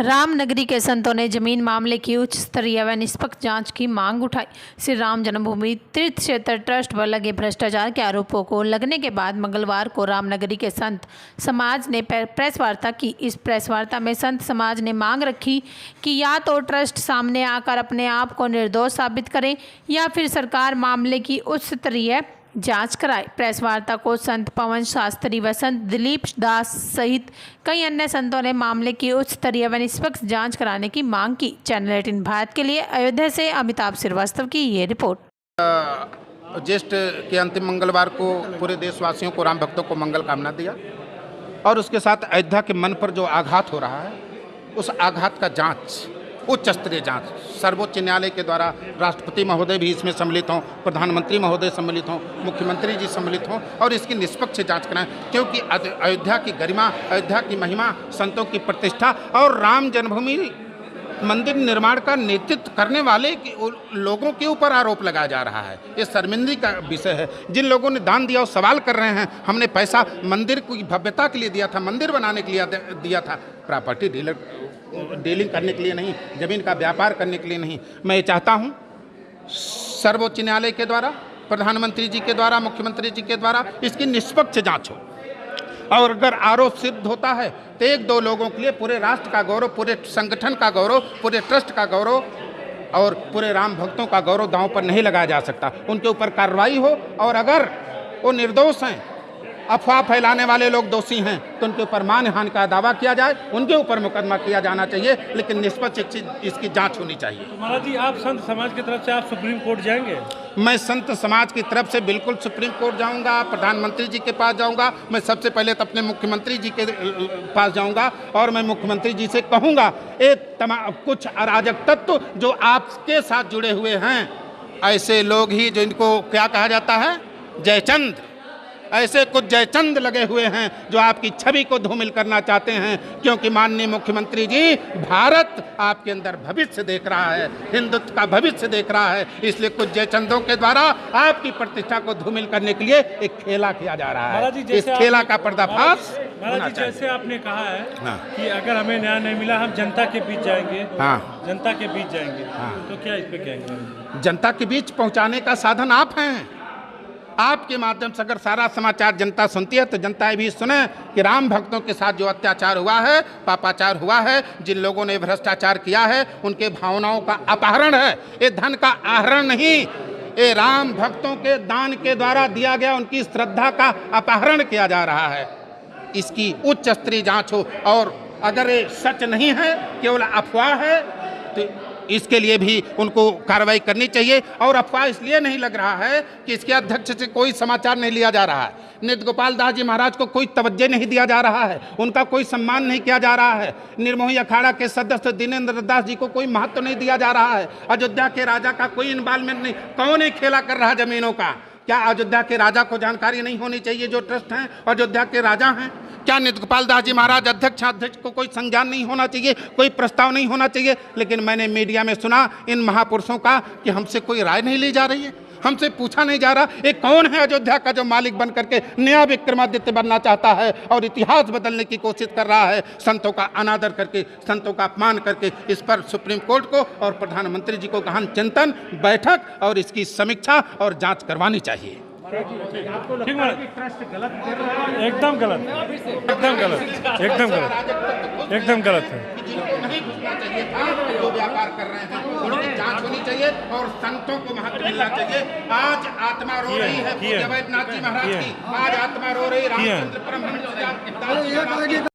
रामनगरी के संतों ने जमीन मामले की उच्च स्तरीय व निष्पक्ष जांच की मांग उठाई। श्री राम जन्मभूमि तीर्थ क्षेत्र ट्रस्ट पर लगे भ्रष्टाचार के आरोपों को लगने के बाद मंगलवार को रामनगरी के संत समाज ने प्रेस वार्ता की। इस प्रेस वार्ता में संत समाज ने मांग रखी कि या तो ट्रस्ट सामने आकर अपने आप को निर्दोष साबित करें या फिर सरकार मामले की उच्च स्तरीय जांच कराए। प्रेस वार्ता को संत पवन शास्त्री व संत दिलीप दास सहित कई अन्य संतों ने मामले की उच्च स्तरीय व निष्पक्ष जांच कराने की मांग की। चैनल 18 भारत के लिए अयोध्या से अमिताभ श्रीवास्तव की ये रिपोर्ट। ज्येष्ठ के अंतिम मंगलवार को पूरे देशवासियों को, राम भक्तों को मंगल कामना दिया और उसके साथ अयोध्या के मन पर जो आघात हो रहा है उस आघात का जांच, उच्च स्तरीय जांच सर्वोच्च न्यायालय के द्वारा, राष्ट्रपति महोदय भी इसमें सम्मिलित हों, प्रधानमंत्री महोदय सम्मिलित हों, मुख्यमंत्री जी सम्मिलित हों और इसकी निष्पक्ष जांच कराएं, क्योंकि अयोध्या की गरिमा, अयोध्या की महिमा, संतों की प्रतिष्ठा और राम जन्मभूमि मंदिर निर्माण का नेतृत्व करने वाले लोगों के ऊपर आरोप लगाया जा रहा है। ये शर्मिंदगी का विषय है। जिन लोगों ने दान दिया वो सवाल कर रहे हैं, हमने पैसा मंदिर की भव्यता के लिए दिया था, मंदिर बनाने के लिए दिया था, प्रॉपर्टी डीलिंग करने के लिए नहीं, जमीन का व्यापार करने के लिए नहीं। मैं ये चाहता हूँ सर्वोच्च न्यायालय के द्वारा, प्रधानमंत्री जी के द्वारा, मुख्यमंत्री जी के द्वारा इसकी निष्पक्ष जाँच हो और अगर आरोप सिद्ध होता है तो एक दो लोगों के लिए पूरे राष्ट्र का गौरव, पूरे संगठन का गौरव, पूरे ट्रस्ट का गौरव और पूरे राम भक्तों का गौरव दांव पर नहीं लगाया जा सकता। उनके ऊपर कार्रवाई हो और अगर वो निर्दोष हैं, अफवाह फैलाने वाले लोग दोषी हैं तो उनके ऊपर मानहानि का दावा किया जाए, उनके ऊपर मुकदमा किया जाना चाहिए, लेकिन निष्पक्ष इसकी जांच होनी चाहिए। तो महाराज जी, आप संत समाज की तरफ से आप सुप्रीम कोर्ट जाएंगे? मैं संत समाज की तरफ से बिल्कुल सुप्रीम कोर्ट जाऊंगा, प्रधानमंत्री जी के पास जाऊंगा। मैं सबसे पहले तो अपने मुख्यमंत्री जी के पास जाऊंगा और मैं मुख्यमंत्री जी से कहूंगा कुछ अराजक तत्व जो आपके साथ जुड़े हुए हैं, ऐसे लोग ही जो इनको क्या कहा जाता है, जयचंद, ऐसे कुछ जयचंद लगे हुए हैं जो आपकी छवि को धूमिल करना चाहते हैं, क्योंकि माननीय मुख्यमंत्री जी, भारत आपके अंदर भविष्य देख रहा है, हिंदुत्व का भविष्य देख रहा है, इसलिए कुछ जयचंदों के द्वारा आपकी प्रतिष्ठा को धूमिल करने के लिए एक खेला किया जा रहा है। इस खेला का पर्दाफाश महाराज जी, जैसे आपने कहा है कि अगर हमें न्याय नहीं मिला हम जनता के बीच जाएंगे, जनता के बीच जाएंगे, तो क्या इस पे कहेंगे? जनता के बीच पहुंचाने का साधन आप हैं। आपके माध्यम से अगर सारा समाचार जनता सुनती है तो जनता भी सुने कि राम भक्तों के साथ जो अत्याचार हुआ है, पापाचार हुआ है, जिन लोगों ने भ्रष्टाचार किया है, उनके भावनाओं का अपहरण है। ये धन का आहरण नहीं, ये राम भक्तों के दान के द्वारा दिया गया उनकी श्रद्धा का अपहरण किया जा रहा है। इसकी उच्च स्तरीय जांच हो और अगर ये सच नहीं है, केवल अफवाह है, तो इसके लिए भी उनको कार्रवाई करनी चाहिए। और अफवाह इसलिए नहीं लग रहा है कि इसके अध्यक्ष से कोई समाचार नहीं लिया जा रहा है, नित्य गोपाल दास जी महाराज को कोई तवज्जो नहीं दिया जा रहा है, उनका कोई सम्मान नहीं किया जा रहा है, निर्मोही अखाड़ा के सदस्य दिनेंद्र दास जी को कोई महत्व नहीं दिया जा रहा है, अयोध्या के राजा का कोई इन्वॉल्वमेंट नहीं। कौन एक खेला कर रहा है जमीनों का? क्या अयोध्या के राजा को जानकारी नहीं होनी चाहिए जो ट्रस्ट हैं, अयोध्या के राजा हैं? क्या नित्य गोपाल दास जी महाराज अध्यक्ष को कोई संज्ञान नहीं होना चाहिए, कोई प्रस्ताव नहीं होना चाहिए? लेकिन मैंने मीडिया में सुना इन महापुरुषों का कि हमसे कोई राय नहीं ली जा रही है, हमसे पूछा नहीं जा रहा ये कौन है अयोध्या का जो मालिक बन करके नया विक्रमादित्य बनना चाहता है और इतिहास बदलने की कोशिश कर रहा है, संतों का अनादर करके, संतों का अपमान करके। इस पर सुप्रीम कोर्ट को और प्रधानमंत्री जी को गहन चिंतन, बैठक और इसकी समीक्षा और जांच करवानी चाहिए। ठीक है, एकदम गलत, एकदम गलत, एकदम गलत, एकदम गलत है। नहीं घुसना चाहिए था, जो व्यापार कर रहे हैं उनकी जांच होनी चाहिए और संतों को महत्व मिलना चाहिए। आज आत्मा रो रही है वैद्यनाथ जी महाराज की, आज आत्मा रो रही रामचंद्र परमहंस